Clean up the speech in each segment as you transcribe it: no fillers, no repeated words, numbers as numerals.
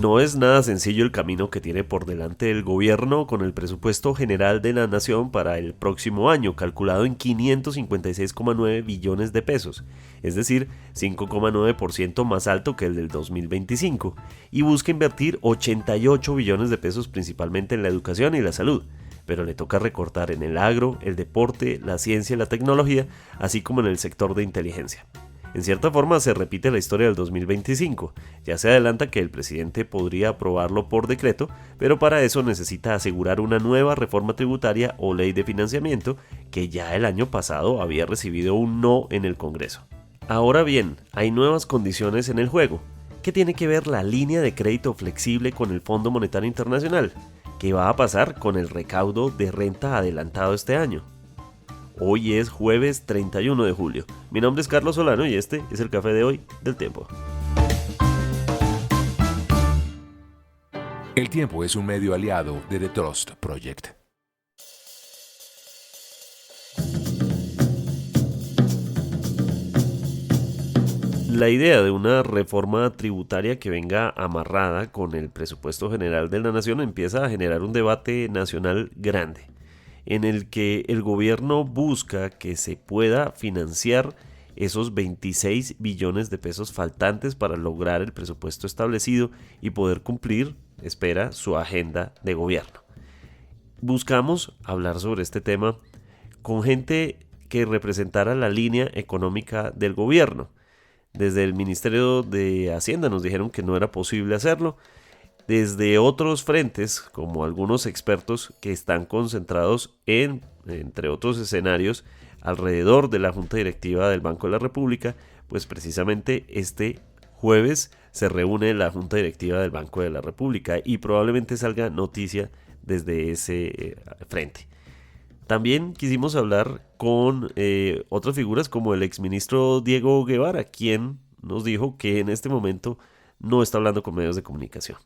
No es nada sencillo el camino que tiene por delante el gobierno con el presupuesto general de la nación para el próximo año, calculado en 556,9 billones de pesos, es decir, 5,9% más alto que el del 2025, y busca invertir 88 billones de pesos principalmente en la educación y la salud, pero le toca recortar en el agro, el deporte, la ciencia y la tecnología, así como en el sector de inteligencia. En cierta forma se repite la historia del 2025, ya se adelanta que el presidente podría aprobarlo por decreto, pero para eso necesita asegurar una nueva reforma tributaria o ley de financiamiento que ya el año pasado había recibido un no en el Congreso. Ahora bien, hay nuevas condiciones en el juego. ¿Qué tiene que ver la línea de crédito flexible con el Fondo Monetario Internacional? ¿Qué va a pasar con el recaudo de renta adelantado este año? Hoy es jueves 31 de julio. Mi nombre es Carlos Solano y este es el café de hoy del Tiempo. El Tiempo es un medio aliado de The Trust Project. La idea de una reforma tributaria que venga amarrada con el presupuesto general de la nación empieza a generar un debate nacional grande, en el que el gobierno busca que se pueda financiar esos 26 billones de pesos faltantes para lograr el presupuesto establecido y poder cumplir, espera, su agenda de gobierno. Buscamos hablar sobre este tema con gente que representara la línea económica del gobierno. Desde el Ministerio de Hacienda nos dijeron que no era posible hacerlo. Desde otros frentes, como algunos expertos que están concentrados entre otros escenarios, alrededor de la Junta Directiva del Banco de la República, pues precisamente este jueves se reúne la Junta Directiva del Banco de la República y probablemente salga noticia desde ese frente. También quisimos hablar con otras figuras como el exministro Diego Guevara, quien nos dijo que en este momento no está hablando con medios de comunicación.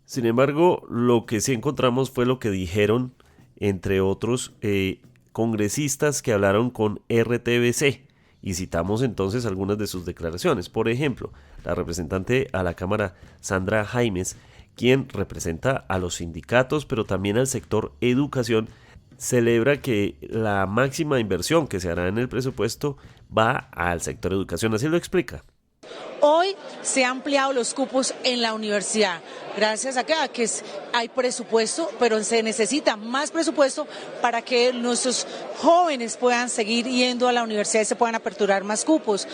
Sin embargo, lo que sí encontramos fue lo que dijeron, entre otros, congresistas que hablaron con RTBC, y citamos entonces algunas de sus declaraciones. Por ejemplo, la representante a la Cámara, Sandra Jaimes, quien representa a los sindicatos, pero también al sector educación, celebra que la máxima inversión que se hará en el presupuesto va al sector educación. Así lo explica. Hoy se han ampliado los cupos en la universidad, gracias a que hay presupuesto, pero se necesita más presupuesto para que nuestros jóvenes puedan seguir yendo a la universidad y se puedan aperturar más cupos.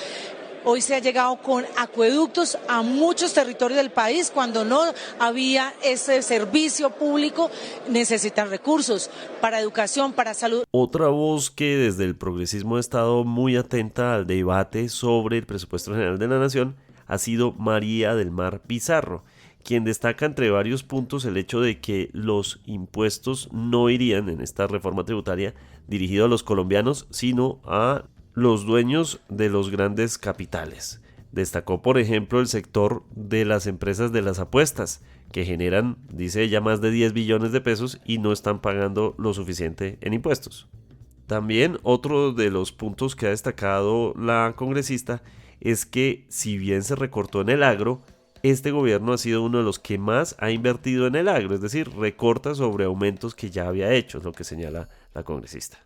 Hoy se ha llegado con acueductos a muchos territorios del país. Cuando no había ese servicio público, necesitan recursos para educación, para salud. Otra voz que desde el progresismo ha estado muy atenta al debate sobre el presupuesto general de la nación ha sido María del Mar Pizarro, quien destaca entre varios puntos el hecho de que los impuestos no irían en esta reforma tributaria dirigida a los colombianos, sino a los dueños de los grandes capitales. Destacó, por ejemplo, el sector de las empresas de las apuestas, que generan, dice ella, más de 10 billones de pesos y no están pagando lo suficiente en impuestos. También otro de los puntos que ha destacado la congresista es que, si bien se recortó en el agro, este gobierno ha sido uno de los que más ha invertido en el agro, es decir, recorta sobre aumentos que ya había hecho, es lo que señala la congresista.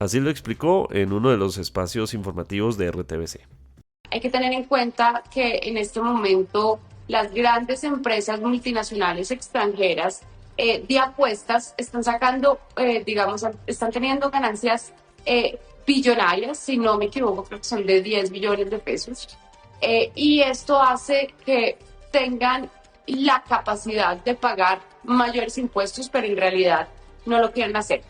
Así lo explicó en uno de los espacios informativos de RTBC. Hay que tener en cuenta que en este momento las grandes empresas multinacionales extranjeras de apuestas están sacando, están teniendo ganancias billonarias, si no me equivoco, creo que son de 10 billones de pesos. Y esto hace que tengan la capacidad de pagar mayores impuestos, pero en realidad no lo quieren hacer.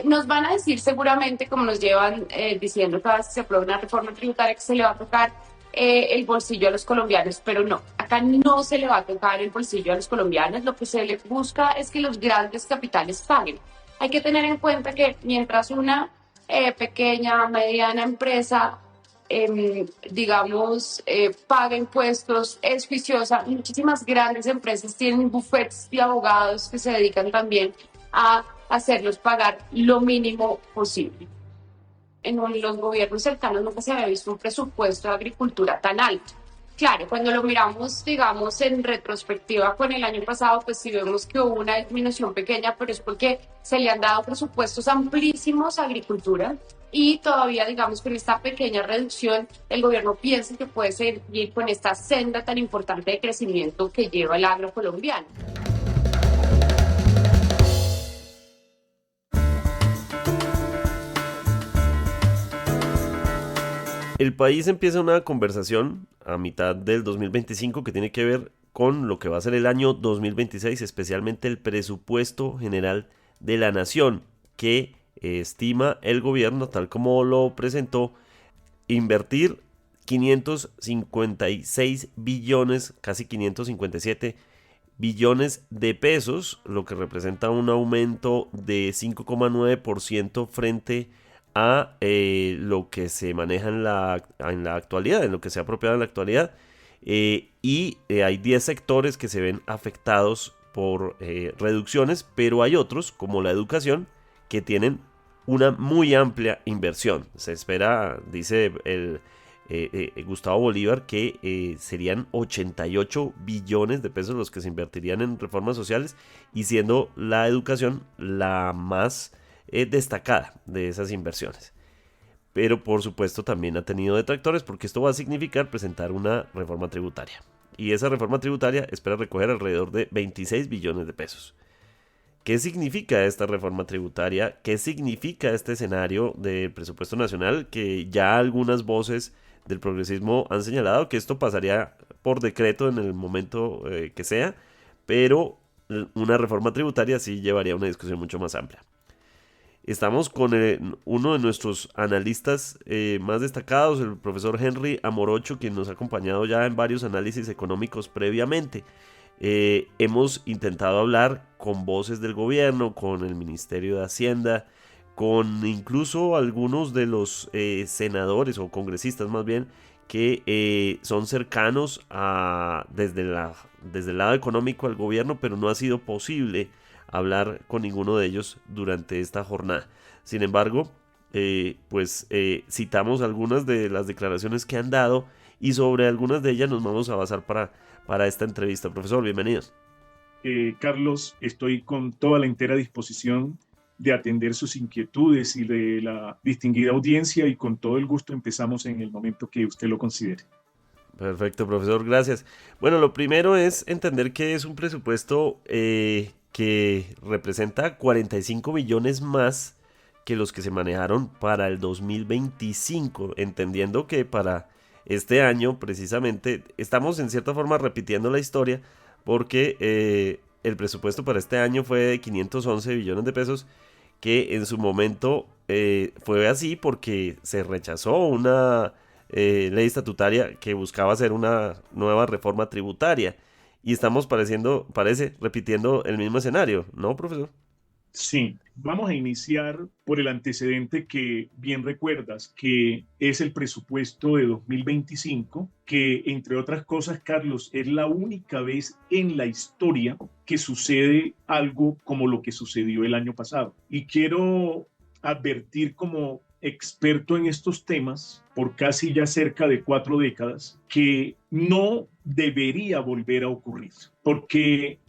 Nos van a decir seguramente, como nos llevan diciendo cada vez que se aprueba una reforma tributaria, que se le va a tocar el bolsillo a los colombianos, pero no, acá no se le va a tocar el bolsillo a los colombianos. Lo que se le busca es que los grandes capitales paguen. Hay que tener en cuenta que mientras una pequeña, mediana empresa, paga impuestos, es juiciosa, muchísimas grandes empresas tienen bufetes de abogados que se dedican también a hacerlos pagar lo mínimo posible. En los gobiernos cercanos nunca se había visto un presupuesto de agricultura tan alto. Claro, cuando lo miramos, digamos, en retrospectiva con el año pasado, pues sí vemos que hubo una disminución pequeña, pero es porque se le han dado presupuestos amplísimos a agricultura y todavía, digamos, con esta pequeña reducción, el gobierno piensa que puede seguir con esta senda tan importante de crecimiento que lleva el agro colombiano. El país empieza una conversación a mitad del 2025 que tiene que ver con lo que va a ser el año 2026, especialmente el presupuesto general de la nación, que estima el gobierno, tal como lo presentó, invertir 556 billones, casi 557 billones de pesos, lo que representa un aumento de 5,9% frente a lo que se maneja en la actualidad, en lo que se ha apropiado en la actualidad. Hay 10 sectores que se ven afectados por reducciones, pero hay otros, como la educación, que tienen una muy amplia inversión. Se espera, dice Gustavo Bolívar, que serían 88 billones de pesos los que se invertirían en reformas sociales, y siendo la educación la más destacada de esas inversiones. Pero por supuesto también ha tenido detractores, porque esto va a significar presentar una reforma tributaria. Y esa reforma tributaria espera recoger alrededor de 26 billones de pesos. ¿Qué significa esta reforma tributaria? ¿Qué significa este escenario del presupuesto nacional? Que ya algunas voces del progresismo han señalado que esto pasaría por decreto en el momento que sea, pero una reforma tributaria sí llevaría a una discusión mucho más amplia. Estamos con uno de nuestros analistas más destacados, el profesor Henry Amorocho, quien nos ha acompañado ya en varios análisis económicos previamente. Hemos intentado hablar con voces del gobierno, con el Ministerio de Hacienda, con incluso algunos de los senadores o congresistas más bien, que son cercanos desde el lado económico al gobierno, pero no ha sido posible hablar con ninguno de ellos durante esta jornada. Sin embargo, citamos algunas de las declaraciones que han dado, y sobre algunas de ellas nos vamos a basar para esta entrevista. Profesor, bienvenidos. Carlos, estoy con toda la entera disposición de atender sus inquietudes y de la distinguida audiencia, y con todo el gusto empezamos en el momento que usted lo considere. Perfecto, profesor, gracias. Bueno, lo primero es entender que es un presupuesto que representa 45 billones más que los que se manejaron para el 2025, entendiendo que para este año precisamente estamos en cierta forma repitiendo la historia, porque el presupuesto para este año fue de 511 billones de pesos, que en su momento fue así porque se rechazó una ley estatutaria que buscaba hacer una nueva reforma tributaria. Y estamos repitiendo el mismo escenario, ¿no, profesor? Sí, vamos a iniciar por el antecedente que bien recuerdas, que es el presupuesto de 2025, que entre otras cosas, Carlos, es la única vez en la historia que sucede algo como lo que sucedió el año pasado. Y quiero advertir, como experto en estos temas por casi ya cerca de 4 décadas, que no debería volver a ocurrir, porque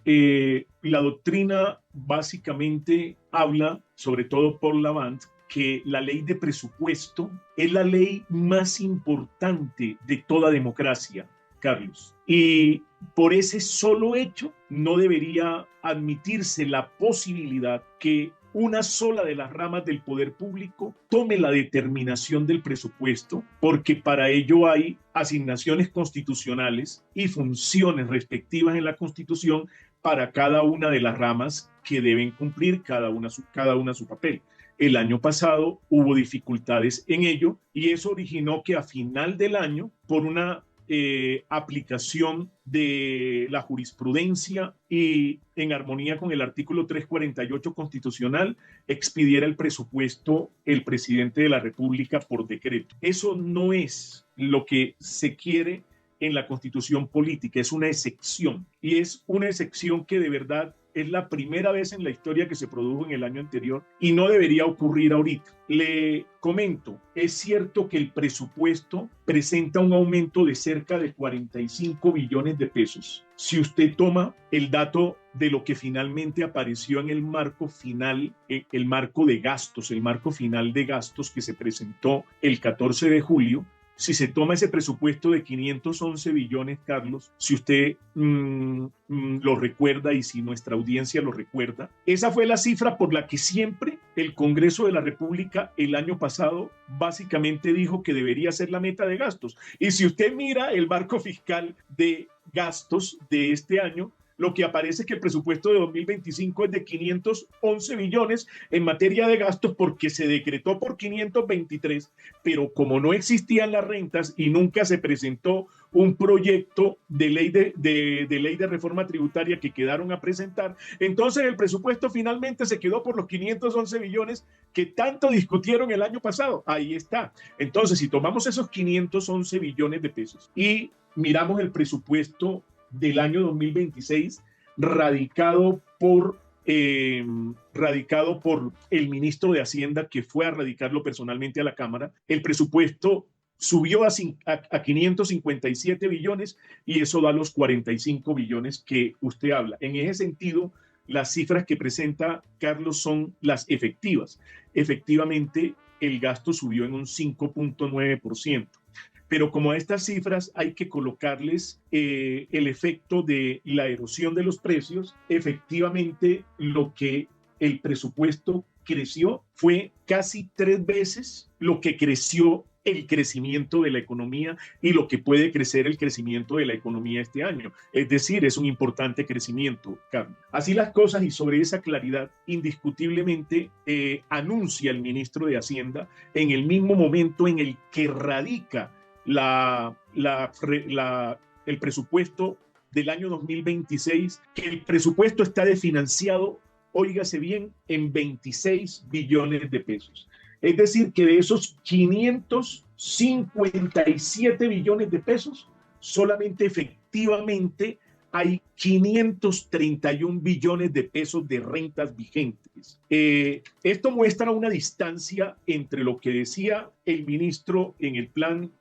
la doctrina básicamente habla, sobre todo por Lavant, que la ley de presupuesto es la ley más importante de toda democracia, Carlos. Y por ese solo hecho no debería admitirse la posibilidad que una sola de las ramas del poder público tome la determinación del presupuesto, porque para ello hay asignaciones constitucionales y funciones respectivas en la Constitución para cada una de las ramas, que deben cumplir cada una su papel. El año pasado hubo dificultades en ello, y eso originó que a final del año, por una aplicación de la jurisprudencia y en armonía con el artículo 348 constitucional, expidiera el presupuesto el presidente de la República por decreto. Eso no es lo que se quiere en la constitución política, es una excepción, y es una excepción que de verdad es la primera vez en la historia que se produjo en el año anterior y no debería ocurrir ahorita. Le comento, es cierto que el presupuesto presenta un aumento de cerca de 45 billones de pesos. Si usted toma el dato de lo que finalmente apareció en el marco final, el marco de gastos, el marco final de gastos que se presentó el 14 de julio, si se toma ese presupuesto de 511 billones, Carlos, si usted lo recuerda y si nuestra audiencia lo recuerda, esa fue la cifra por la que siempre el Congreso de la República el año pasado básicamente dijo que debería ser la meta de gastos. Y si usted mira el marco fiscal de gastos de este año, lo que aparece es que el presupuesto de 2025 es de 511 billones en materia de gastos porque se decretó por 523, pero como no existían las rentas y nunca se presentó un proyecto de ley de reforma tributaria que quedaron a presentar, entonces el presupuesto finalmente se quedó por los 511 billones que tanto discutieron el año pasado. Ahí está. Entonces, si tomamos esos 511 billones de pesos y miramos el presupuesto del año 2026 radicado por el ministro de Hacienda, que fue a radicarlo personalmente a la Cámara, el presupuesto subió a 557 billones y eso da los 45 billones que usted habla. En ese sentido, las cifras que presenta Carlos son las efectivas. Efectivamente, el gasto subió en un 5.9%. Pero como a estas cifras hay que colocarles el efecto de la erosión de los precios, efectivamente lo que el presupuesto creció fue casi 3 veces lo que creció el crecimiento de la economía y lo que puede crecer el crecimiento de la economía este año. Es decir, es un importante crecimiento, Carlos. Así las cosas y sobre esa claridad, indiscutiblemente anuncia el ministro de Hacienda en el mismo momento en el que radica el presupuesto del año 2026, que el presupuesto está desfinanciado, óigase bien, en 26 billones de pesos. Es decir, que de esos 557 billones de pesos, solamente efectivamente hay 531 billones de pesos de rentas vigentes. Esto muestra una distancia entre lo que decía el ministro en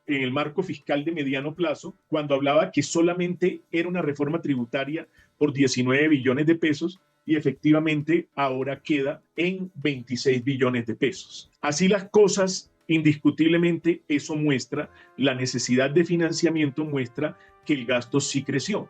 el marco fiscal de mediano plazo, cuando hablaba que solamente era una reforma tributaria por 19 billones de pesos, y efectivamente ahora queda en 26 billones de pesos. Así las cosas, indiscutiblemente, eso muestra la necesidad de financiamiento, muestra que el gasto sí creció.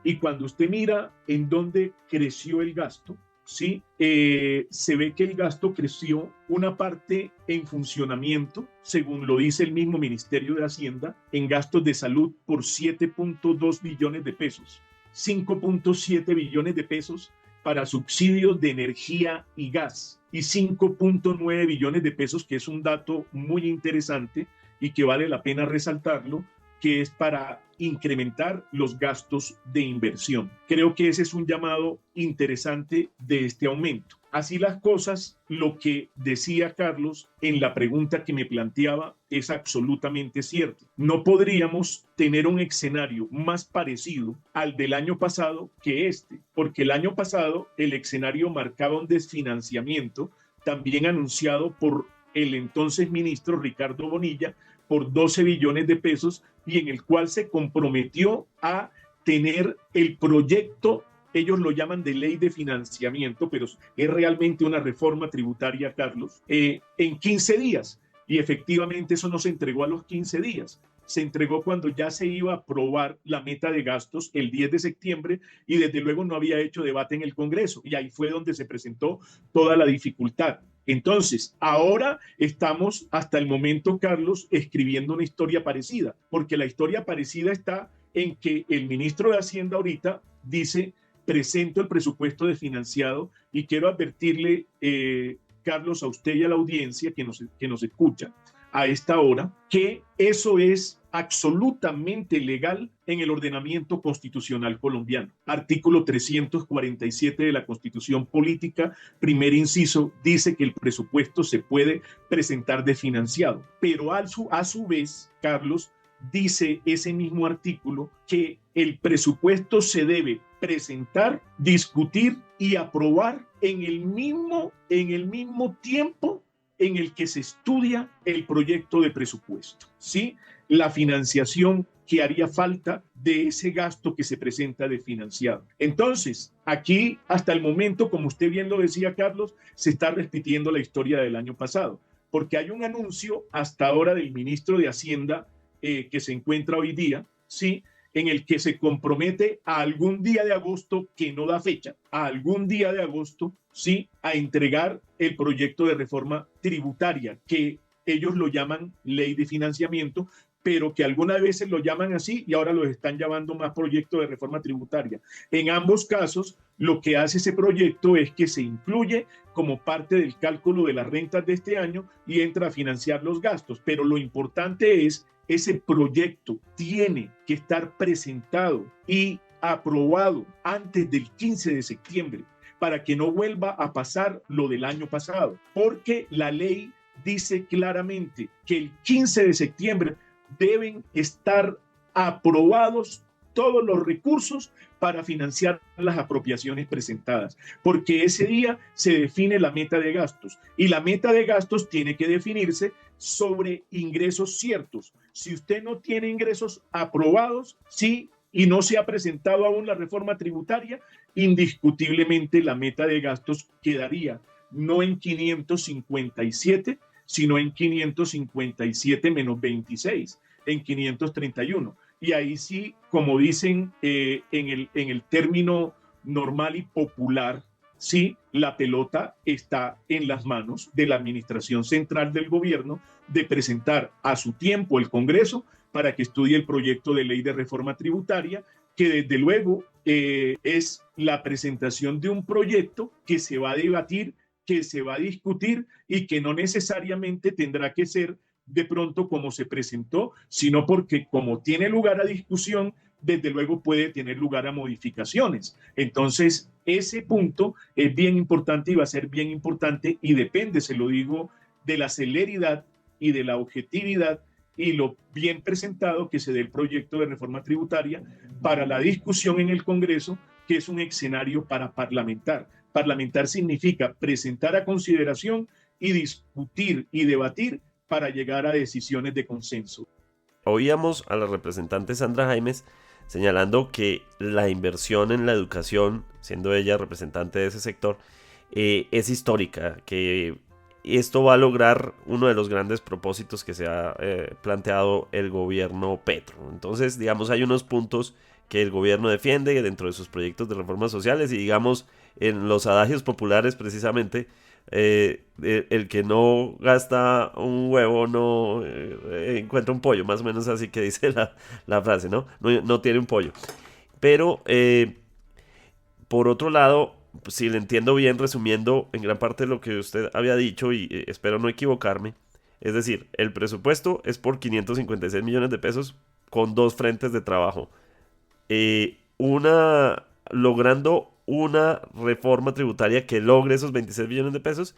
Y cuando usted mira en dónde creció el gasto, ¿sí? Se ve que el gasto creció una parte en funcionamiento, según lo dice el mismo Ministerio de Hacienda, en gastos de salud por 7.2 billones de pesos, 5.7 billones de pesos para subsidios de energía y gas y 5.9 billones de pesos, que es un dato muy interesante y que vale la pena resaltarlo, que es para incrementar los gastos de inversión. Creo que ese es un llamado interesante de este aumento. Así las cosas, lo que decía Carlos en la pregunta que me planteaba es absolutamente cierto. No podríamos tener un escenario más parecido al del año pasado que este, porque el año pasado el escenario marcaba un desfinanciamiento también anunciado por el entonces ministro Ricardo Bonilla por 12 billones de pesos y en el cual se comprometió a tener el proyecto, ellos lo llaman de ley de financiamiento, pero es realmente una reforma tributaria, Carlos, en 15 días. Y efectivamente eso no se entregó a los 15 días. Se entregó cuando ya se iba a aprobar la meta de gastos el 10 de septiembre y desde luego no había hecho debate en el Congreso. Y ahí fue donde se presentó toda la dificultad. Entonces, ahora estamos hasta el momento, Carlos, escribiendo una historia parecida, porque la historia parecida está en que el ministro de Hacienda ahorita dice, presento el presupuesto desfinanciado y quiero advertirle, Carlos, a usted y a la audiencia que nos escucha a esta hora, que eso es absolutamente legal en el ordenamiento constitucional colombiano. Artículo 347 de la Constitución Política, primer inciso, dice que el presupuesto se puede presentar desfinanciado, pero a su vez, Carlos, dice ese mismo artículo que el presupuesto se debe presentar, discutir y aprobar en el mismo tiempo en el que se estudia el proyecto de presupuesto, ¿sí? La financiación que haría falta de ese gasto que se presenta desfinanciado. Entonces, aquí hasta el momento, como usted bien lo decía, Carlos, se está repitiendo la historia del año pasado, porque hay un anuncio hasta ahora del ministro de Hacienda que se encuentra hoy día, ¿sí?, en el que se compromete a algún día de agosto, que no da fecha, a algún día de agosto, ¿sí?, a entregar el proyecto de reforma tributaria, que ellos lo llaman ley de financiamiento, pero que algunas veces lo llaman así y ahora lo están llamando más proyecto de reforma tributaria. En ambos casos, lo que hace ese proyecto es que se incluye como parte del cálculo de las rentas de este año y entra a financiar los gastos. Pero lo importante es, ese proyecto tiene que estar presentado y aprobado antes del 15 de septiembre para que no vuelva a pasar lo del año pasado, porque la ley dice claramente que el 15 de septiembre deben estar aprobados todos los recursos para financiar las apropiaciones presentadas, porque ese día se define la meta de gastos y la meta de gastos tiene que definirse sobre ingresos ciertos. Si usted no tiene ingresos aprobados, sí, y no se ha presentado aún la reforma tributaria, indiscutiblemente la meta de gastos quedaría no en 557, sino en 557 menos 26, en 531. Y ahí sí, como dicen en el término normal y popular, sí, la pelota está en las manos de la administración central del gobierno de presentar a su tiempo el Congreso para que estudie el proyecto de ley de reforma tributaria, que desde luego es la presentación de un proyecto que se va a debatir, que se va a discutir y que no necesariamente tendrá que ser de pronto como se presentó, sino porque como tiene lugar a discusión, desde luego puede tener lugar a modificaciones. Entonces, ese punto es bien importante y va a ser bien importante y depende, se lo digo, de la celeridad y de la objetividad y lo bien presentado que se dé el proyecto de reforma tributaria para la discusión en el Congreso, que es un escenario para parlamentar. Parlamentar significa presentar a consideración y discutir y debatir para llegar a decisiones de consenso. Oíamos a la representante Sandra Jaimes señalando que la inversión en la educación, siendo ella representante de ese sector, es histórica, que esto va a lograr uno de los grandes propósitos que se ha planteado el gobierno Petro. Entonces, digamos, hay unos puntos que el gobierno defiende dentro de sus proyectos de reformas sociales y, digamos, en los adagios populares precisamente, el que no gasta un huevo no encuentra un pollo, más o menos así que dice la frase, ¿no? No tiene un pollo. Pero, por otro lado, si le entiendo bien, resumiendo en gran parte lo que usted había dicho y espero no equivocarme, es decir, el presupuesto es por 556 millones de pesos con dos frentes de trabajo. Logrando una reforma tributaria que logre esos 26 billones de pesos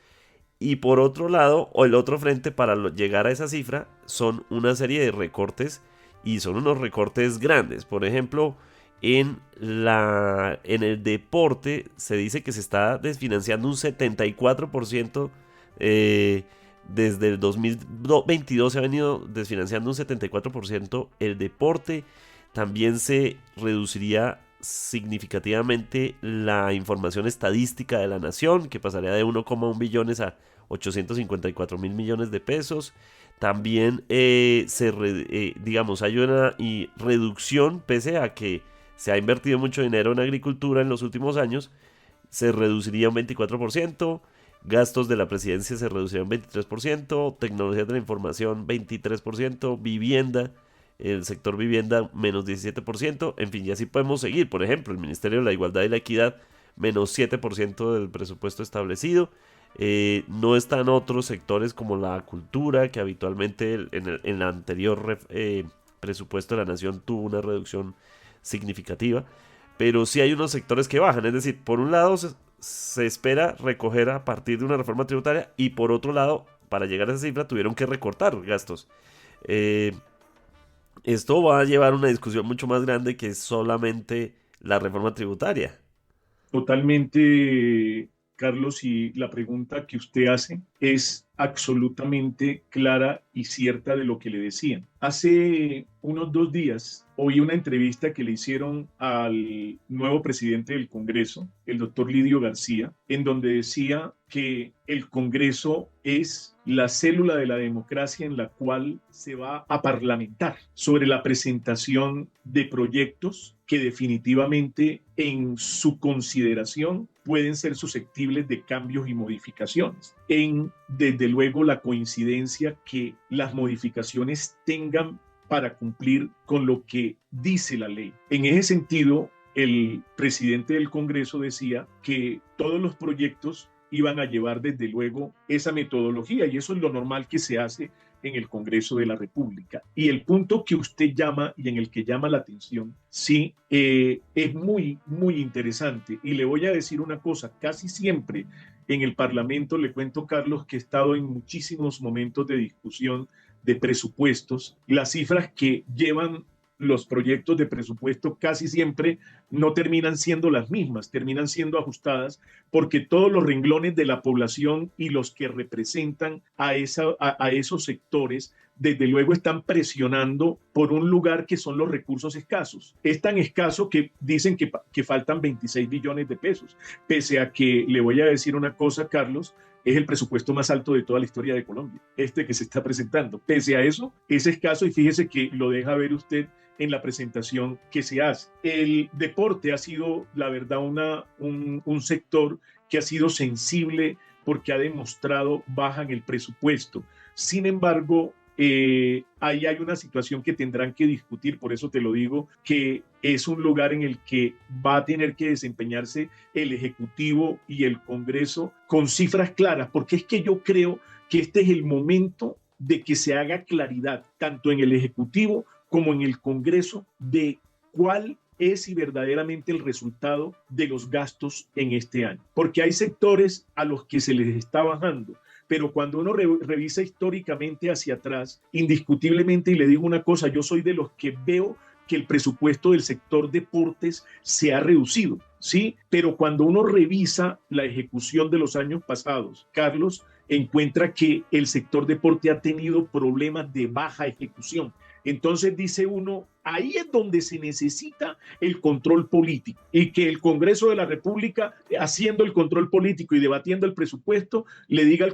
y por otro lado, o el otro frente para llegar a esa cifra son una serie de recortes y son unos recortes grandes. Por ejemplo, en el deporte se dice que se está desfinanciando un 74%, desde el 2022 se ha venido desfinanciando un 74% el deporte. También se reduciría significativamente la información estadística de la nación, que pasaría de 1,1 billones a 854 mil millones de pesos. También digamos, hay una reducción, pese a que se ha invertido mucho dinero en agricultura en los últimos años, se reduciría un 24%, gastos de la presidencia se reducirían un 23%, tecnologías de la información 23%, vivienda, el sector vivienda menos 17%, en fin, y así podemos seguir. Por ejemplo, el Ministerio de la Igualdad y la Equidad menos 7% del presupuesto establecido. No están otros sectores como la cultura, que habitualmente en el anterior presupuesto de la nación tuvo una reducción significativa, pero sí hay unos sectores que bajan. Es decir, por un lado se espera recoger a partir de una reforma tributaria y por otro lado, para llegar a esa cifra tuvieron que recortar gastos. esto va a llevar a una discusión mucho más grande que solamente la reforma tributaria. Totalmente, Carlos, y la pregunta que usted hace es absolutamente clara y cierta de lo que le decían. Hace unos 2 días oí una entrevista que le hicieron al nuevo presidente del Congreso, el doctor Lidio García, en donde decía que el Congreso es la célula de la democracia en la cual se va a parlamentar sobre la presentación de proyectos que definitivamente en su consideración pueden ser susceptibles de cambios y modificaciones. Desde luego, la coincidencia que las modificaciones tengan para cumplir con lo que dice la ley. En ese sentido, el presidente del Congreso decía que todos los proyectos iban a llevar desde luego esa metodología, y eso es lo normal que se hace en el Congreso de la República. Y el punto que usted llama y en el que llama la atención, sí, es muy, muy interesante. Y le voy a decir una cosa, casi siempre en el Parlamento, le cuento, Carlos, que he estado en muchísimos momentos de discusión de presupuestos. Las cifras que llevan los proyectos de presupuesto casi siempre no terminan siendo las mismas, terminan siendo ajustadas porque todos los renglones de la población y los que representan a esos sectores desde luego están presionando por un lugar que son los recursos escasos. Es tan escaso que dicen que faltan 26 billones de pesos, pese a que le voy a decir una cosa, Carlos, es el presupuesto más alto de toda la historia de Colombia, este que se está presentando. Pese a eso, es escaso, y fíjese que lo deja ver usted en la presentación que se hace. El deporte ha sido, la verdad, un sector que ha sido sensible porque ha demostrado baja en el presupuesto. Sin embargo, ahí hay una situación que tendrán que discutir, por eso te lo digo, que es un lugar en el que va a tener que desempeñarse el Ejecutivo y el Congreso con cifras claras, porque es que yo creo que este es el momento de que se haga claridad, tanto en el Ejecutivo como en el Congreso, de cuál es y verdaderamente el resultado de los gastos en este año. Porque hay sectores a los que se les está bajando, pero cuando uno revisa históricamente hacia atrás, indiscutiblemente, y le digo una cosa, yo soy de los que veo que el presupuesto del sector deportes se ha reducido, ¿sí? Pero cuando uno revisa la ejecución de los años pasados, Carlos, encuentra que el sector deporte ha tenido problemas de baja ejecución. Entonces dice uno, ahí es donde se necesita el control político, y que el Congreso de la República, haciendo el control político y debatiendo el presupuesto, le diga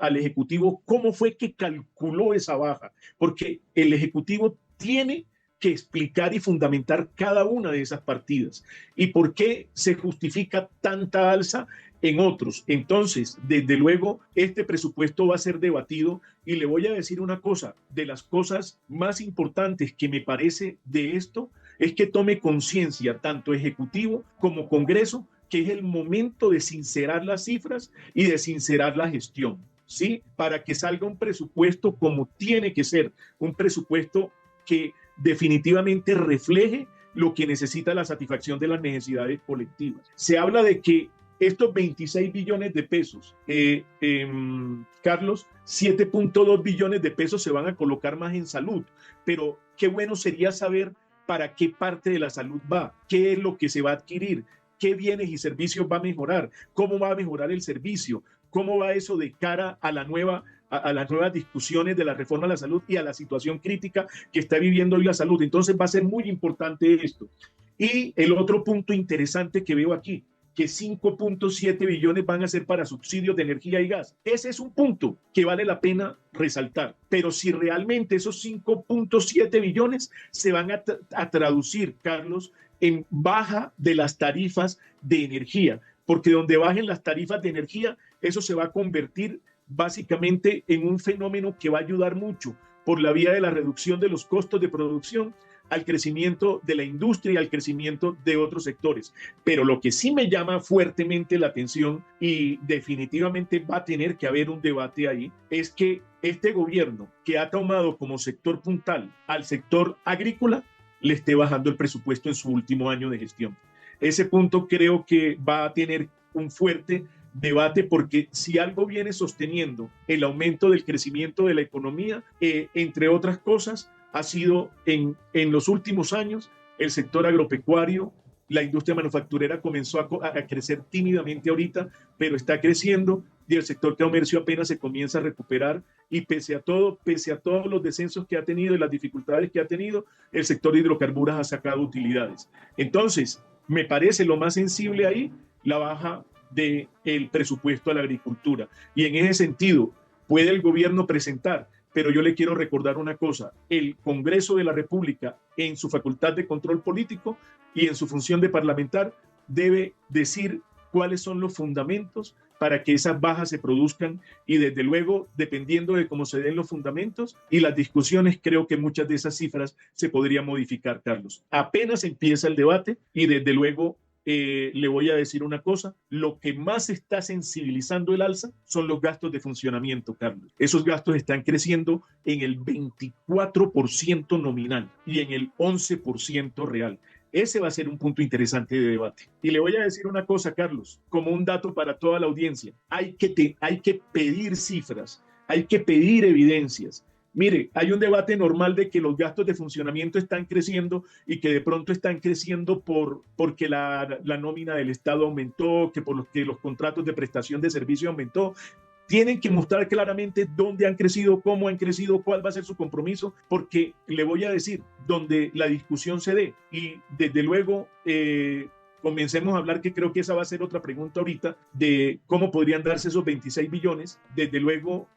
al Ejecutivo cómo fue que calculó esa baja, porque el Ejecutivo tiene que explicar y fundamentar cada una de esas partidas y por qué se justifica tanta alza en otros. Entonces, desde luego, este presupuesto va a ser debatido, y le voy a decir una cosa, de las cosas más importantes que me parece de esto es que tome conciencia tanto Ejecutivo como Congreso que es el momento de sincerar las cifras y de sincerar la gestión, ¿sí? Para que salga un presupuesto como tiene que ser, un presupuesto que definitivamente refleje lo que necesita la satisfacción de las necesidades colectivas. Se habla de que estos 26 billones de pesos, Carlos, 7.2 billones de pesos se van a colocar más en salud, pero qué bueno sería saber para qué parte de la salud va, qué es lo que se va a adquirir, qué bienes y servicios va a mejorar, cómo va a mejorar el servicio, cómo va eso de cara a las nuevas discusiones de la reforma a la salud y a la situación crítica que está viviendo hoy la salud. Entonces va a ser muy importante esto. Y el otro punto interesante que veo aquí, que 5.7 billones van a ser para subsidios de energía y gas. Ese es un punto que vale la pena resaltar. Pero si realmente esos 5.7 billones se van a traducir, Carlos, en baja de las tarifas de energía, porque donde bajen las tarifas de energía, eso se va a convertir básicamente en un fenómeno que va a ayudar mucho por la vía de la reducción de los costos de producción al crecimiento de la industria y al crecimiento de otros sectores. Pero lo que sí me llama fuertemente la atención, y definitivamente va a tener que haber un debate ahí, es que este gobierno, que ha tomado como sector puntal al sector agrícola, le esté bajando el presupuesto en su último año de gestión. Ese punto creo que va a tener un fuerte debate, porque si algo viene sosteniendo el aumento del crecimiento de la economía, entre otras cosas, ha sido en los últimos años el sector agropecuario. La industria manufacturera comenzó a crecer tímidamente ahorita, pero está creciendo, y el sector comercio apenas se comienza a recuperar, y pese a todo, pese a todos los descensos que ha tenido y las dificultades que ha tenido, el sector de hidrocarburos ha sacado utilidades. Entonces, me parece lo más sensible ahí la baja del presupuesto a la agricultura. Y en ese sentido, puede el gobierno presentar, pero yo le quiero recordar una cosa: el Congreso de la República, en su facultad de control político y en su función de parlamentar, debe decir cuáles son los fundamentos para que esas bajas se produzcan, y desde luego, dependiendo de cómo se den los fundamentos y las discusiones, creo que muchas de esas cifras se podrían modificar, Carlos. Apenas empieza el debate, y desde luego le voy a decir una cosa: lo que más está sensibilizando el alza son los gastos de funcionamiento, Carlos. Esos gastos están creciendo en el 24% nominal y en el 11% real. Ese va a ser un punto interesante de debate. Y le voy a decir una cosa, Carlos, como un dato para toda la audiencia: hay que pedir cifras, hay que pedir evidencias. Mire, hay un debate normal de que los gastos de funcionamiento están creciendo, y que de pronto están creciendo porque la nómina del Estado aumentó, que los contratos de prestación de servicio aumentó. Tienen que mostrar claramente dónde han crecido, cómo han crecido, cuál va a ser su compromiso, porque le voy a decir, donde la discusión se dé, y desde luego comencemos a hablar, que creo que esa va a ser otra pregunta ahorita, de cómo podrían darse esos 26 billones. Desde luego,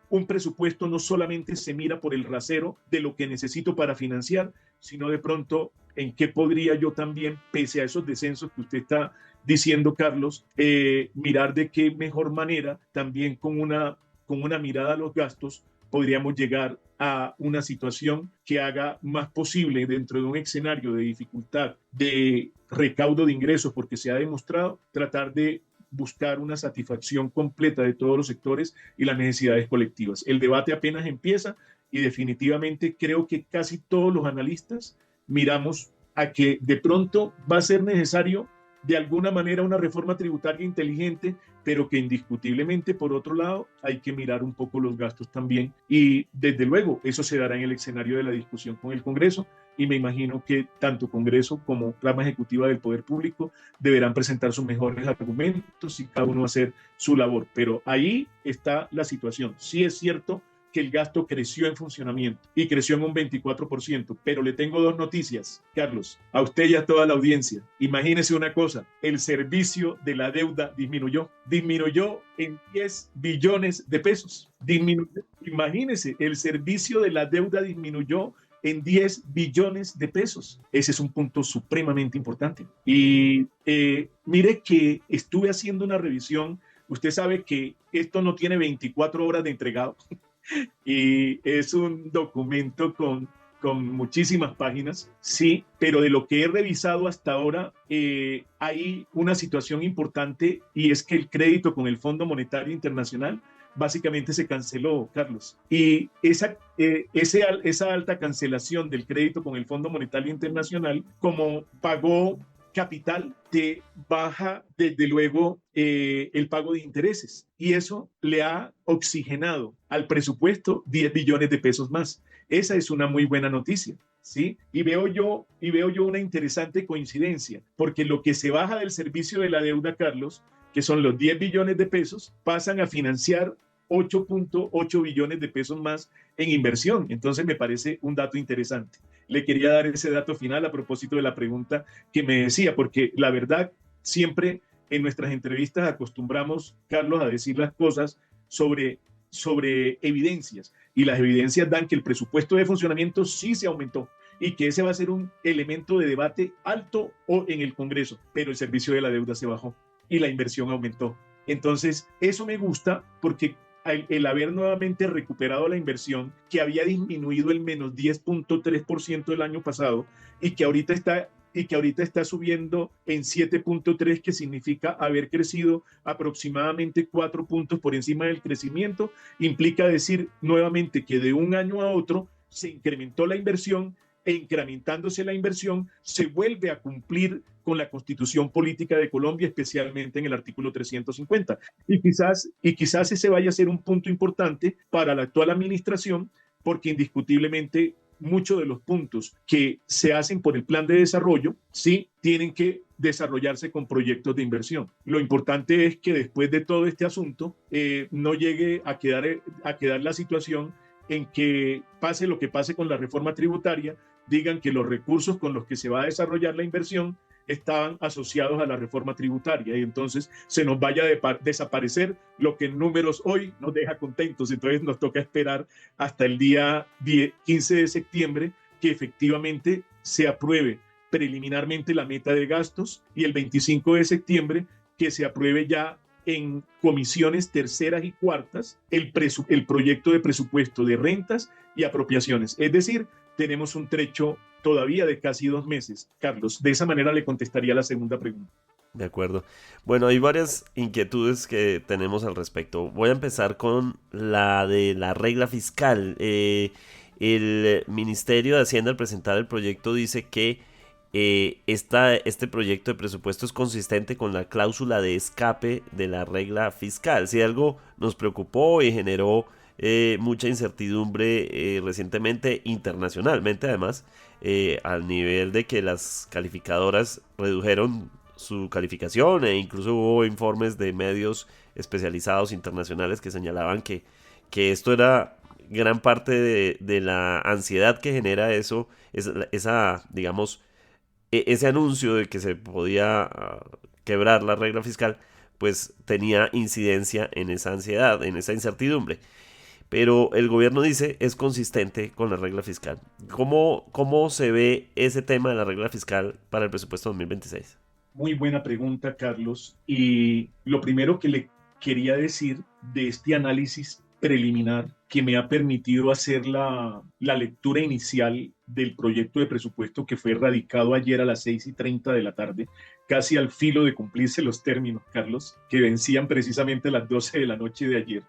un presupuesto no solamente se mira por el rasero de lo que necesito para financiar, sino de pronto en qué podría yo también, pese a esos descensos que usted está diciendo, Carlos, mirar de qué mejor manera, también con una mirada a los gastos, podríamos llegar a una situación que haga más posible, dentro de un escenario de dificultad de recaudo de ingresos, porque se ha demostrado, tratar de buscar una satisfacción completa de todos los sectores y las necesidades colectivas. El debate apenas empieza, y definitivamente creo que casi todos los analistas miramos a que de pronto va a ser necesario de alguna manera una reforma tributaria inteligente, pero que indiscutiblemente, por otro lado, hay que mirar un poco los gastos también, y desde luego eso se dará en el escenario de la discusión con el Congreso, y me imagino que tanto Congreso como rama ejecutiva del Poder Público deberán presentar sus mejores argumentos, y cada uno hacer su labor. Pero ahí está la situación. Sí es cierto que el gasto creció en funcionamiento, y creció en un 24%, pero le tengo dos noticias, Carlos, a usted y a toda la audiencia. Imagínese una cosa: el servicio de la deuda disminuyó en 10 billones de pesos. Imagínese, el servicio de la deuda disminuyó en 10 billones de pesos. Ese es un punto supremamente importante. Y mire que estuve haciendo una revisión. Usted sabe que esto no tiene 24 horas de entregado, y es un documento con muchísimas páginas, sí, pero de lo que he revisado hasta ahora, hay una situación importante, y es que el crédito con el Fondo Monetario Internacional básicamente se canceló, Carlos. Y esa alta cancelación del crédito con el Fondo Monetario Internacional, como pagó capital, te baja desde luego el pago de intereses, y eso le ha oxigenado al presupuesto 10 billones de pesos más. Esa es una muy buena noticia, ¿sí? Y veo yo una interesante coincidencia, porque lo que se baja del servicio de la deuda, Carlos, que son los 10 billones de pesos, pasan a financiar 8.8 billones de pesos más en inversión. Entonces me parece un dato interesante. Le quería dar ese dato final a propósito de la pregunta que me decía, porque la verdad, siempre en nuestras entrevistas acostumbramos, Carlos, a decir las cosas sobre evidencias, y las evidencias dan que el presupuesto de funcionamiento sí se aumentó, y que ese va a ser un elemento de debate alto en el Congreso, pero el servicio de la deuda se bajó y la inversión aumentó. Entonces, eso me gusta, porque el haber nuevamente recuperado la inversión, que había disminuido el menos 10.3% el año pasado, y que ahorita está subiendo en 7.3, que significa haber crecido aproximadamente 4 puntos por encima del crecimiento, implica decir nuevamente que de un año a otro se incrementó la inversión, e incrementándose la inversión se vuelve a cumplir con la Constitución Política de Colombia, especialmente en el artículo 350. Y quizás ese vaya a ser un punto importante para la actual administración, porque indiscutiblemente muchos de los puntos que se hacen por el plan de desarrollo, sí, tienen que desarrollarse con proyectos de inversión. Lo importante es que después de todo este asunto no llegue a quedar la situación en que pase lo que pase con la reforma tributaria, digan que los recursos con los que se va a desarrollar la inversión estaban asociados a la reforma tributaria y entonces se nos vaya a desaparecer lo que en números hoy nos deja contentos. Entonces nos toca esperar hasta el día 15 de septiembre que efectivamente se apruebe preliminarmente la meta de gastos y el 25 de septiembre que se apruebe ya en comisiones terceras y cuartas el proyecto de presupuesto de rentas y apropiaciones. Es decir, tenemos un trecho todavía de casi 2 meses. Carlos, de esa manera le contestaría la segunda pregunta. De acuerdo. Bueno, hay varias inquietudes que tenemos al respecto. Voy a empezar con la de la regla fiscal. El Ministerio de Hacienda, al presentar el proyecto, dice que este proyecto de presupuesto es consistente con la cláusula de escape de la regla fiscal. Si algo nos preocupó y generó mucha incertidumbre recientemente, internacionalmente además, al nivel de que las calificadoras redujeron su calificación e incluso hubo informes de medios especializados internacionales que señalaban que esto era gran parte de la ansiedad que genera eso, digamos, ese anuncio de que se podía quebrar la regla fiscal, pues tenía incidencia en esa ansiedad, en esa incertidumbre. Pero el gobierno dice es consistente con la regla fiscal. ¿Cómo se ve ese tema de la regla fiscal para el presupuesto 2026? Muy buena pregunta, Carlos. Y lo primero que le quería decir de este análisis preliminar que me ha permitido hacer la lectura inicial del proyecto de presupuesto que fue radicado ayer a las 6:30 de la tarde, casi al filo de cumplirse los términos, Carlos, que vencían precisamente a las 12 de la noche de ayer.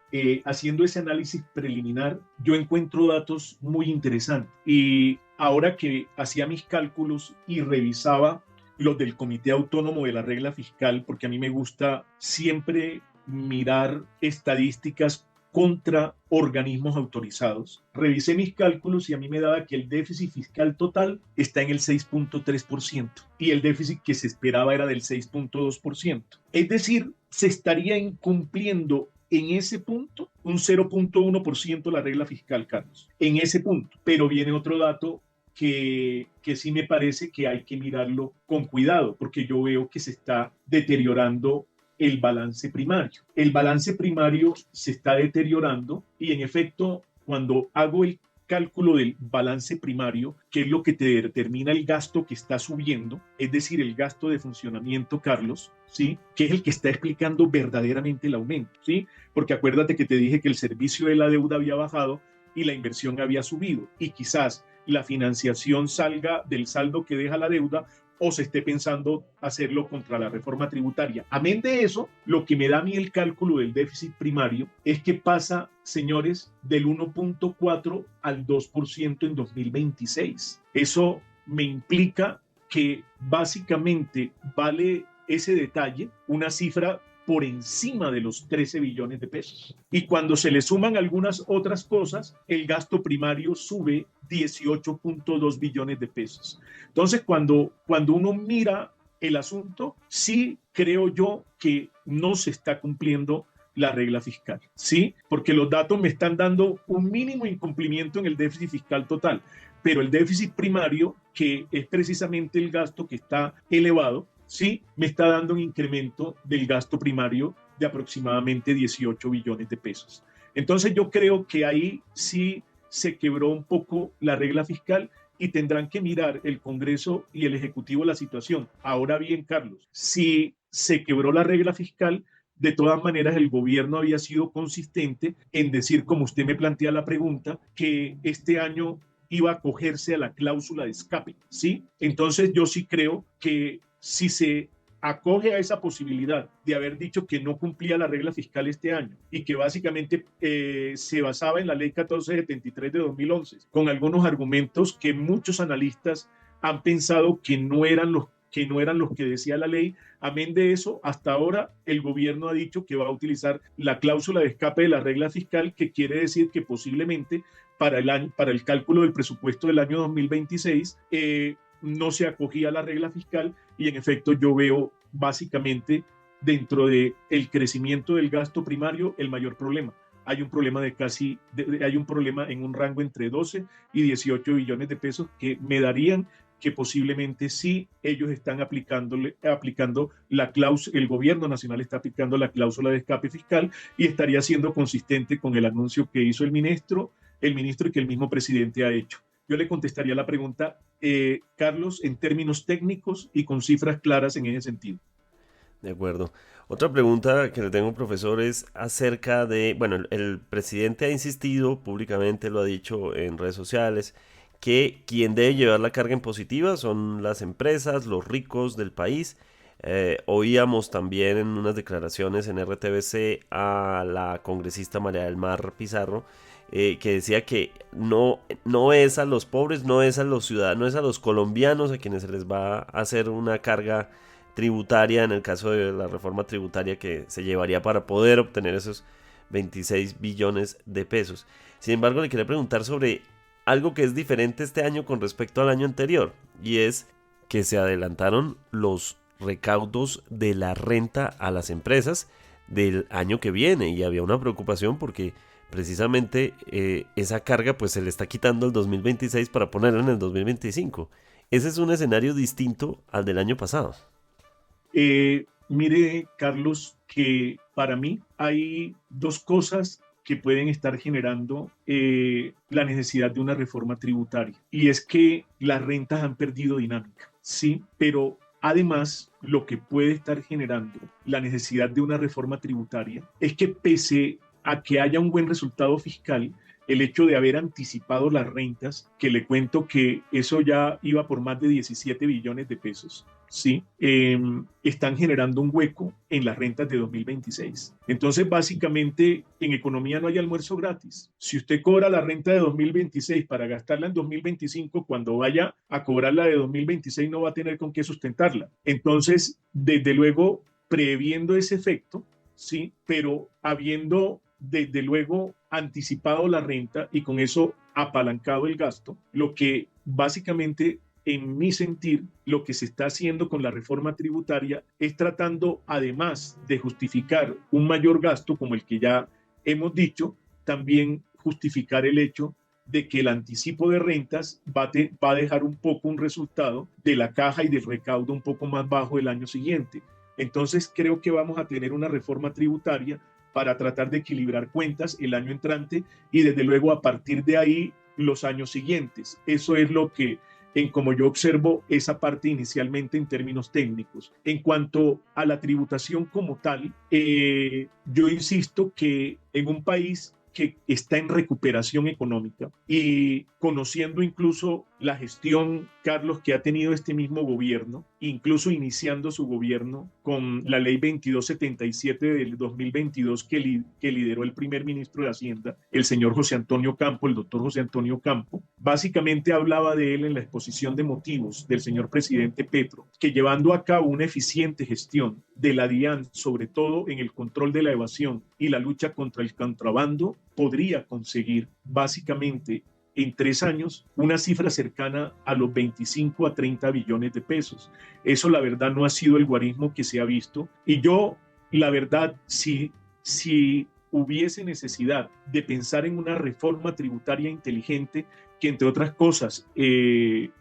Haciendo ese análisis preliminar, yo encuentro datos muy interesantes. Y ahora que hacía mis cálculos y revisaba los del Comité Autónomo de la Regla Fiscal, porque a mí me gusta siempre mirar estadísticas contra organismos autorizados. Revisé mis cálculos y a mí me daba que el déficit fiscal total está en el 6.3% y el déficit que se esperaba era del 6.2%. Es decir, se estaría incumpliendo en ese punto un 0.1% la regla fiscal, Carlos, en ese punto. Pero viene otro dato que sí me parece que hay que mirarlo con cuidado, porque yo veo que se está deteriorando el balance primario. El balance primario se está deteriorando y en efecto, cuando hago el cálculo del balance primario, que es lo que te determina el gasto que está subiendo, es decir, el gasto de funcionamiento, Carlos, ¿sí? Que es el que está explicando verdaderamente el aumento, ¿sí? Porque acuérdate que te dije que el servicio de la deuda había bajado y la inversión había subido y quizás la financiación salga del saldo que deja la deuda o se esté pensando hacerlo contra la reforma tributaria. Amén de eso, lo que me da a mí el cálculo del déficit primario es que pasa, señores, del 1.4 al 2% en 2026. Eso me implica que básicamente vale ese detalle una cifra por encima de los 13 billones de pesos. Y cuando se le suman algunas otras cosas, el gasto primario sube 18.2 billones de pesos. Entonces, cuando uno mira el asunto, sí creo yo que no se está cumpliendo la regla fiscal, ¿sí? Porque los datos me están dando un mínimo incumplimiento en el déficit fiscal total, pero el déficit primario, que es precisamente el gasto que está elevado, sí me está dando un incremento del gasto primario de aproximadamente 18 billones de pesos. Entonces yo creo que ahí sí se quebró un poco la regla fiscal y tendrán que mirar el Congreso y el Ejecutivo la situación. Ahora bien, Carlos, si se quebró la regla fiscal, de todas maneras el gobierno había sido consistente en decir, como usted me plantea la pregunta, que este año iba a acogerse a la cláusula de escape, ¿sí? Entonces yo sí creo que si se acoge a esa posibilidad de haber dicho que no cumplía la regla fiscal este año y que básicamente se basaba en la ley 1473 de 2011, con algunos argumentos que muchos analistas han pensado que no eran los que decía la ley. Amén de eso, hasta ahora el gobierno ha dicho que va a utilizar la cláusula de escape de la regla fiscal, que quiere decir que posiblemente para el cálculo del presupuesto del año 2026, no se acogía a la regla fiscal y en efecto yo veo básicamente dentro del crecimiento del gasto primario el mayor problema. Hay un problema hay un problema en un rango entre 12 y 18 billones de pesos que me darían que posiblemente sí ellos están aplicando la cláusula, el gobierno nacional está aplicando la cláusula de escape fiscal y estaría siendo consistente con el anuncio que hizo el ministro y que el mismo presidente ha hecho. Yo le contestaría la pregunta, Carlos, en términos técnicos y con cifras claras en ese sentido. De acuerdo. Otra pregunta que le tengo, profesor, es acerca de, bueno, el presidente ha insistido públicamente, lo ha dicho en redes sociales, que quien debe llevar la carga impositiva son las empresas, los ricos del país. Oíamos también en unas declaraciones en RTBC a la congresista María del Mar Pizarro, que decía que no es a los pobres, no es a los ciudadanos, no es a los colombianos a quienes se les va a hacer una carga tributaria en el caso de la reforma tributaria que se llevaría para poder obtener esos 26 billones de pesos. Sin embargo, le quería preguntar sobre algo que es diferente este año con respecto al año anterior, y es que se adelantaron los recaudos de la renta a las empresas del año que viene, y había una preocupación porque precisamente esa carga pues se le está quitando el 2026 para ponerla en el 2025. Ese es un escenario distinto al del año pasado. Mire, Carlos, que para mí hay dos cosas que pueden estar generando la necesidad de una reforma tributaria. Y es que las rentas han perdido dinámica, sí, pero además lo que puede estar generando la necesidad de una reforma tributaria es que pese a que haya un buen resultado fiscal, el hecho de haber anticipado las rentas, que le cuento que eso ya iba por más de 17 billones de pesos, ¿sí? Están generando un hueco en las rentas de 2026. Entonces, básicamente, en economía no hay almuerzo gratis. Si usted cobra la renta de 2026 para gastarla en 2025, cuando vaya a cobrar la de 2026 no va a tener con qué sustentarla. Entonces, desde luego, previendo ese efecto, ¿sí? Pero habiendo desde luego anticipado la renta y con eso apalancado el gasto, lo que básicamente, en mi sentir, lo que se está haciendo con la reforma tributaria es tratando, además de justificar un mayor gasto como el que ya hemos dicho, también justificar el hecho de que el anticipo de rentas va a dejar un poco un resultado de la caja y del recaudo un poco más bajo el año siguiente. Entonces creo que vamos a tener una reforma tributaria para tratar de equilibrar cuentas el año entrante y desde luego a partir de ahí los años siguientes. Eso es lo que, como yo observo esa parte inicialmente en términos técnicos. En cuanto a la tributación como tal, yo insisto que en un país que está en recuperación económica y conociendo incluso la gestión, Carlos, que ha tenido este mismo gobierno, incluso iniciando su gobierno con la ley 2277 del 2022 que lideró el primer ministro de Hacienda, el señor José Antonio Campo, el doctor José Antonio Campo, básicamente hablaba de él en la exposición de motivos del señor presidente Petro, que llevando a cabo una eficiente gestión de la DIAN, sobre todo en el control de la evasión y la lucha contra el contrabando, podría conseguir básicamente en 3 años una cifra cercana a los 25 a 30 billones de pesos. Eso la verdad no ha sido el guarismo que se ha visto y yo la verdad si hubiese necesidad de pensar en una reforma tributaria inteligente, que entre otras cosas,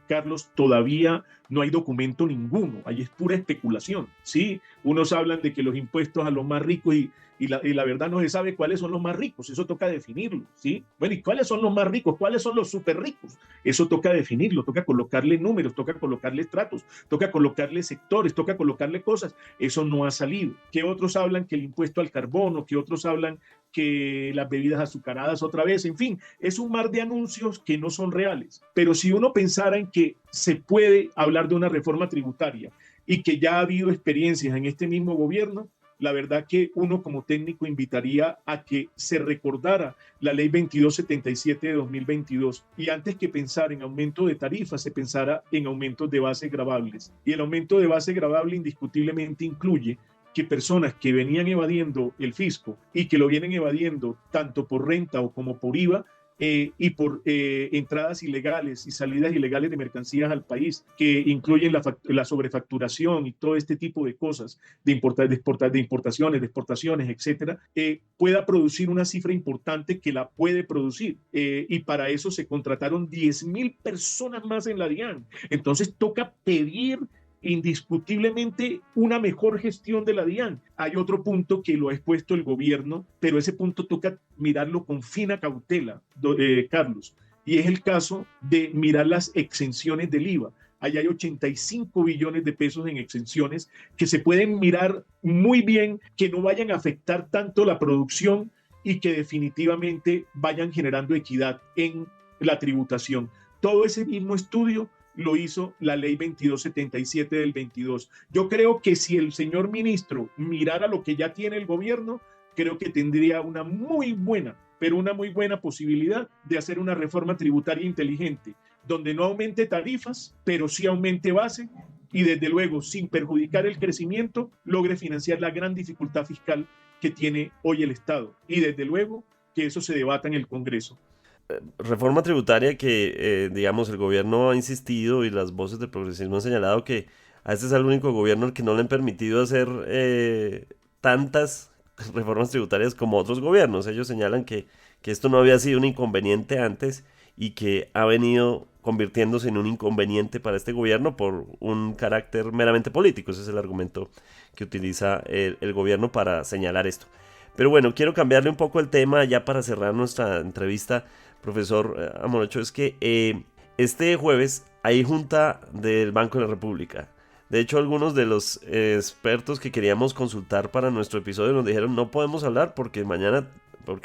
Carlos, todavía no hay documento ninguno, ahí es pura especulación, ¿sí? Unos hablan de que los impuestos a los más ricos y la verdad no se sabe cuáles son los más ricos, eso toca definirlo, ¿sí? Bueno, ¿y cuáles son los más ricos? ¿Cuáles son los súper ricos? Eso toca definirlo, toca colocarle números, toca colocarle estratos, toca colocarle sectores, toca colocarle cosas, eso no ha salido. ¿Qué otros hablan que el impuesto al carbono? ¿Qué otros hablan que las bebidas azucaradas otra vez? En fin, es un mar de anuncios que no son reales, pero si uno pensara en que se puede hablar de una reforma tributaria y que ya ha habido experiencias en este mismo gobierno, la verdad que uno como técnico invitaría a que se recordara la ley 2277 de 2022 y antes que pensar en aumento de tarifas se pensara en aumentos de bases gravables. Y el aumento de base gravable indiscutiblemente incluye que personas que venían evadiendo el fisco y que lo vienen evadiendo tanto por renta o como por IVA, y por entradas ilegales y salidas ilegales de mercancías al país, que incluyen la sobrefacturación y todo este tipo de cosas, de importaciones, de exportaciones, etcétera, pueda producir una cifra importante que la puede producir. Y para eso se contrataron 10.000 personas más en la DIAN. Entonces toca pedir indiscutiblemente una mejor gestión de la DIAN. Hay otro punto que lo ha expuesto el gobierno, pero ese punto toca mirarlo con fina cautela, Carlos, y es el caso de mirar las exenciones del IVA. Allá hay 85 billones de pesos en exenciones que se pueden mirar muy bien, que no vayan a afectar tanto la producción y que definitivamente vayan generando equidad en la tributación. Todo ese mismo estudio lo hizo la ley 2277 del 22. Yo creo que si el señor ministro mirara lo que ya tiene el gobierno, creo que tendría una muy buena, pero una muy buena posibilidad de hacer una reforma tributaria inteligente, donde no aumente tarifas, pero sí aumente base y desde luego, sin perjudicar el crecimiento, logre financiar la gran dificultad fiscal que tiene hoy el Estado. Y desde luego que eso se debata en el Congreso. Reforma tributaria que, digamos, el gobierno ha insistido y las voces del progresismo han señalado que a este es el único gobierno al que no le han permitido hacer tantas reformas tributarias como otros gobiernos. Ellos señalan que esto no había sido un inconveniente antes y que ha venido convirtiéndose en un inconveniente para este gobierno por un carácter meramente político. Ese es el argumento que utiliza el gobierno para señalar esto. Pero bueno, quiero cambiarle un poco el tema ya para cerrar nuestra entrevista, profesor Amorocho. Es que este jueves hay junta del Banco de la República. De hecho, algunos de los expertos que queríamos consultar para nuestro episodio nos dijeron no podemos hablar porque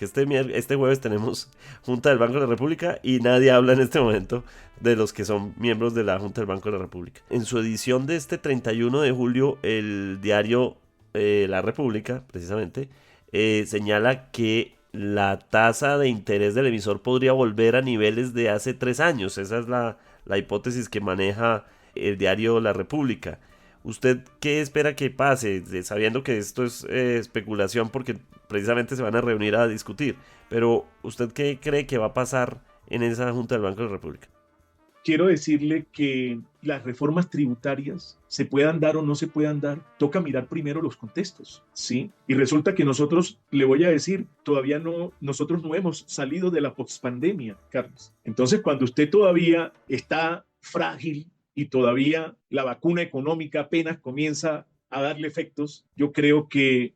este jueves tenemos junta del Banco de la República y nadie habla en este momento de los que son miembros de la junta del Banco de la República. En su edición de este 31 de julio, el diario La República, precisamente, señala que la tasa de interés del emisor podría volver a niveles de hace 3 años. Esa es la hipótesis que maneja el diario La República. ¿Usted qué espera que pase? Sabiendo que esto es especulación porque precisamente se van a reunir a discutir. Pero ¿usted qué cree que va a pasar en esa Junta del Banco de la República? Quiero decirle que las reformas tributarias se puedan dar o no se puedan dar, toca mirar primero los contextos, ¿sí? Y resulta que nosotros, le voy a decir, nosotros no hemos salido de la pospandemia, Carlos. Entonces, cuando usted todavía está frágil y todavía la vacuna económica apenas comienza a darle efectos, yo creo que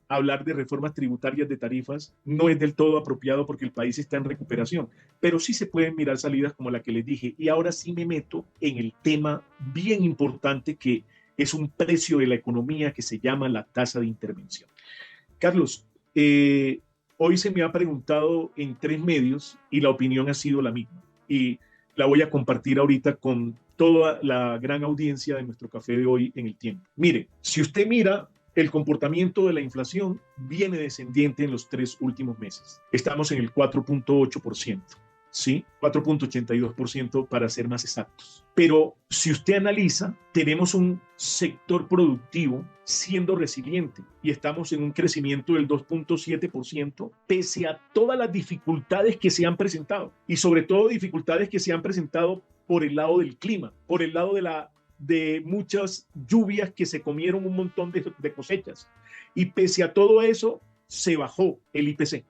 hablar de reformas tributarias de tarifas no es del todo apropiado porque el país está en recuperación, pero sí se pueden mirar salidas como la que les dije. Y ahora sí me meto en el tema bien importante que es un precio de la economía que se llama la tasa de intervención. Carlos, hoy se me ha preguntado en 3 medios y la opinión ha sido la misma y la voy a compartir ahorita con toda la gran audiencia de nuestro café de hoy en El Tiempo. Mire, si usted mira el comportamiento de la inflación, viene descendiente en los 3 últimos meses. Estamos en el 4.8%, ¿sí? 4.82% para ser más exactos. Pero si usted analiza, tenemos un sector productivo siendo resiliente y estamos en un crecimiento del 2.7% pese a todas las dificultades que se han presentado y sobre todo dificultades que se han presentado por el lado del clima, por el lado de muchas lluvias que se comieron un montón de cosechas. Y pese a todo eso, se bajó el IPC.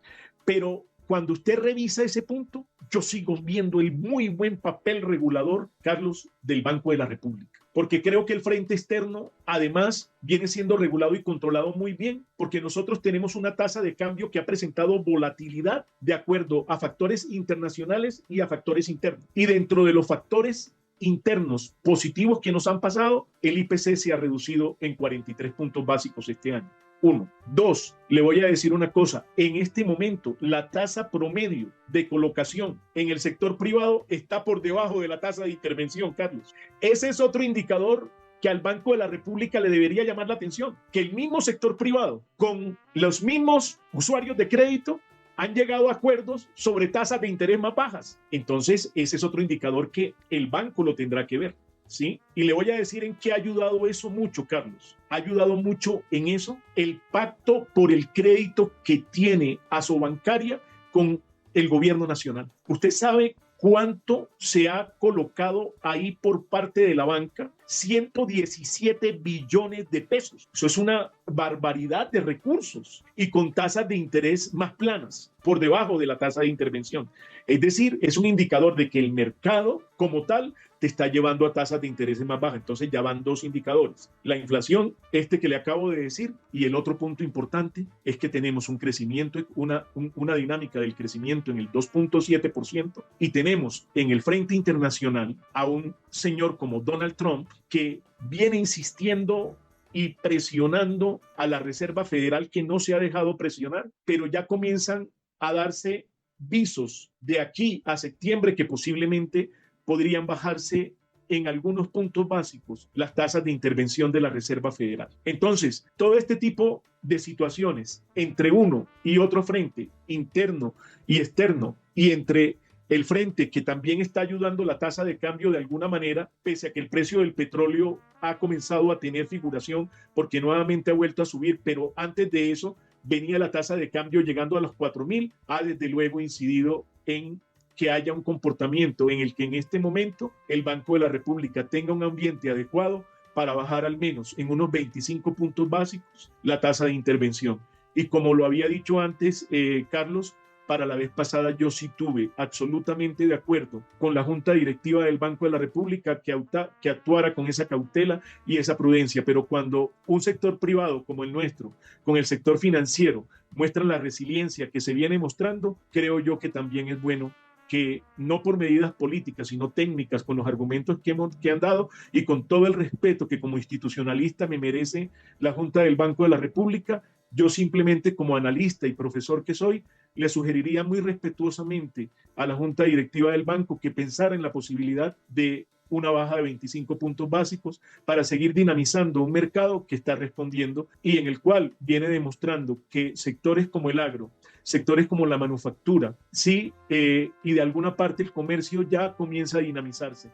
Pero cuando usted revisa ese punto, yo sigo viendo el muy buen papel regulador, Carlos, del Banco de la República. Porque creo que el frente externo, además, viene siendo regulado y controlado muy bien, porque nosotros tenemos una tasa de cambio que ha presentado volatilidad de acuerdo a factores internacionales y a factores internos. Y dentro de los factores internos positivos que nos han pasado, el IPC se ha reducido en 43 puntos básicos este año. 1. 2. Le voy a decir una cosa. En este momento, la tasa promedio de colocación en el sector privado está por debajo de la tasa de intervención, Carlos. Ese es otro indicador que al Banco de la República le debería llamar la atención. Que el mismo sector privado, con los mismos usuarios de crédito, han llegado a acuerdos sobre tasas de interés más bajas. Entonces, ese es otro indicador que el banco lo tendrá que ver, ¿sí? Y le voy a decir en qué ha ayudado eso mucho, Carlos. Ha ayudado mucho en eso el pacto por el crédito que tiene Asobancaria con el gobierno nacional. Usted sabe cuánto se ha colocado ahí por parte de la banca, 117 billones de pesos. Eso es una barbaridad de recursos y con tasas de interés más planas, por debajo de la tasa de intervención. Es decir, es un indicador de que el mercado como tal te está llevando a tasas de interés más bajas. Entonces ya van dos indicadores. La inflación, que le acabo de decir, y el otro punto importante es que tenemos un crecimiento, una dinámica del crecimiento en el 2.7% y tenemos en el frente internacional a un señor como Donald Trump que viene insistiendo y presionando a la Reserva Federal, que no se ha dejado presionar, pero ya comienzan a darse visos de aquí a septiembre que posiblemente podrían bajarse en algunos puntos básicos las tasas de intervención de la Reserva Federal. Entonces, todo este tipo de situaciones entre uno y otro frente, interno y externo, y entre el frente que también está ayudando la tasa de cambio de alguna manera, pese a que el precio del petróleo ha comenzado a tener figuración porque nuevamente ha vuelto a subir, pero antes de eso venía la tasa de cambio llegando a los 4.000, ha desde luego incidido en que haya un comportamiento en el que en este momento el Banco de la República tenga un ambiente adecuado para bajar al menos en unos 25 puntos básicos la tasa de intervención. Y como lo había dicho antes, Carlos, para la vez pasada yo sí tuve absolutamente de acuerdo con la Junta Directiva del Banco de la República que actuara con esa cautela y esa prudencia, pero cuando un sector privado como el nuestro, con el sector financiero, muestra la resiliencia que se viene mostrando, creo yo que también es bueno que no por medidas políticas, sino técnicas, con los argumentos que han dado y con todo el respeto que como institucionalista me merece la Junta del Banco de la República, yo simplemente como analista y profesor que soy, le sugeriría muy respetuosamente a la Junta Directiva del Banco que pensara en la posibilidad de una baja de 25 puntos básicos para seguir dinamizando un mercado que está respondiendo y en el cual viene demostrando que sectores como el agro, sectores como la manufactura, sí, y de alguna parte el comercio ya comienza a dinamizarse.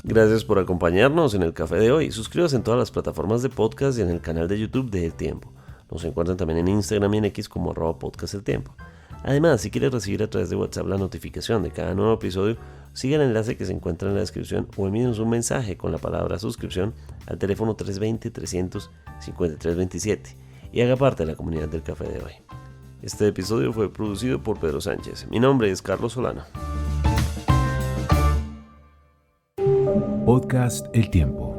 Gracias por acompañarnos en el café de hoy. Suscríbase en todas las plataformas de podcast y en el canal de YouTube de El Tiempo. Nos encuentran también en Instagram y en X como @podcasteltiempo. Además, si quieres recibir a través de WhatsApp la notificación de cada nuevo episodio, siga el enlace que se encuentra en la descripción o envíenos un mensaje con la palabra suscripción al teléfono 320-300-5327 y haga parte de la comunidad del café de hoy. Este episodio fue producido por Pedro Sánchez. Mi nombre es Carlos Solano. Podcast El Tiempo.